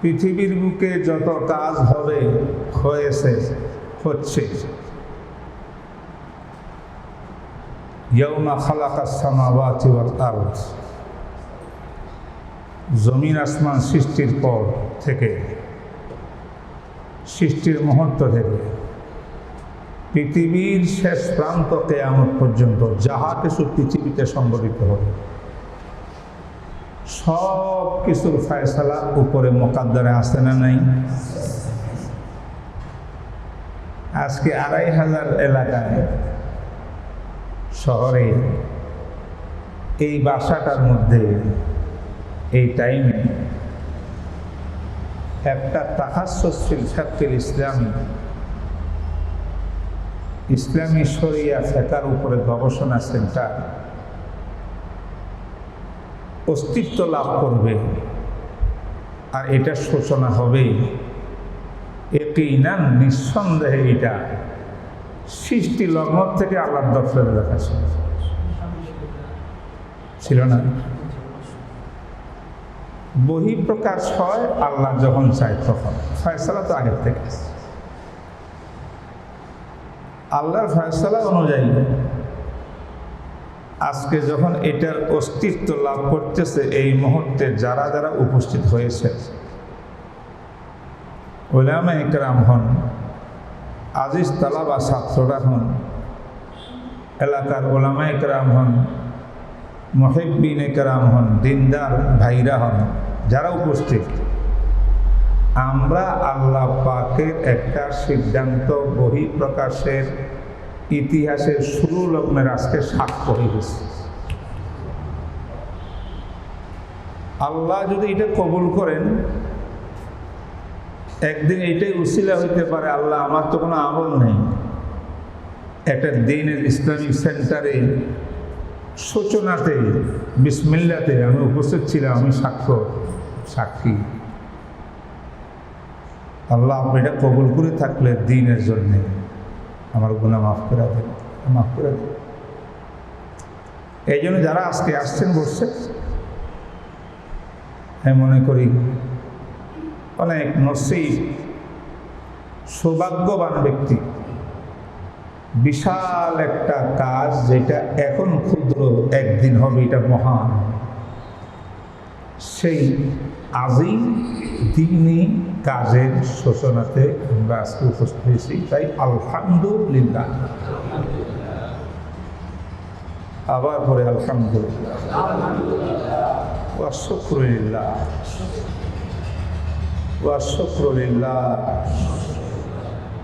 পৃথিবীর বুকে যত কাজ হবে হয়েছে হচ্ছে, ইয়াউমা খালাকাস সামাওয়াতি ওয়াল আরদ, জমিন আসমান সৃষ্টির পর থেকে, সৃষ্টির মুহূর্ত থেকে পৃথিবীর শেষ প্রান্ত কিয়ামত পর্যন্ত যাহা কিছু পৃথিবীতে সংঘটিত হবে সব কিছুর ফয়সালা উপরে মুকাদ্দারে আছে না নাই? আজকে ২৫০০ এলাকায় শহরে এই বাসাটার মধ্যে এই টাইমে একটা তাখাসসুস ফিল ফিকহিল ইসলামী শরিয়া ফিকহের উপরে গবেষণা সেন্টার অস্তিত্ব লাভ করবে। আর এটা সূচনা হবে ইয়াকিনান, নিঃসন্দেহে এটা সৃষ্টি লগ্ন থেকে আল্লাহর দরবারে দেখা ছিল না। বহিঃপ্রকাশ হয় আল্লাহ যখন চায় তখন, ফয়সালা তো আগের থেকে। আল্লাহর ফয়সালা অনুযায়ী আজকে যখন এটার অস্তিত্ব লাভ করতেছে, এই মুহূর্তে যারা যারা উপস্থিত হয়েছে, উলামায়ে কেরাম হন, আজিজ তালাবা ছাত্ররা হন, এলাকার উলামায়ে কেরাম হন, মুহিব্বিনে কেরাম হন, দিনদার ভাইরা হন, যারা উপস্থিত, আমরা আল্লাহ পাকের একটা সিদ্ধান্ত বহিঃপ্রকাশের ইতিহাসের শুরু লগ্নের আজকে সাক্ষ্য হয়ে গেছে। আল্লাহ যদি এটা কবুল করেন, একদিন এটাই উসিলা হইতে পারে, আল্লাহ আমার তো কোনো আমল নেই, একটা দ্বীনের ইসলামিক সেন্টারে সূচনাতে বিসমিল্লাতে আমি উপস্থিত ছিলাম, আমি সাক্ষী। আল্লাহ আপনি এটা কবুল করে থাকলে দ্বীনের জন্যে আমার গুনাহ মাফ করে দেন। এই জন্য যারা আজকে আসছেন বসছে, আমি মনে করি অনেক নসিব, সৌভাগ্যবান ব্যক্তি। বিশাল একটা কাজ যেটা এখন ক্ষুদ্র, একদিন হবে এটা মহান, সেই আজিম দ্বীনি কাজের সূচনাতে আমরা আজকে উপস্থিত হয়েছি। তাই আলহামদুলিল্লাহ, আবার পরে আলহামদুলিল্লাহ ওয়া শুকরুলিল্লাহ ওয়া শুকরুলিল্লাহ।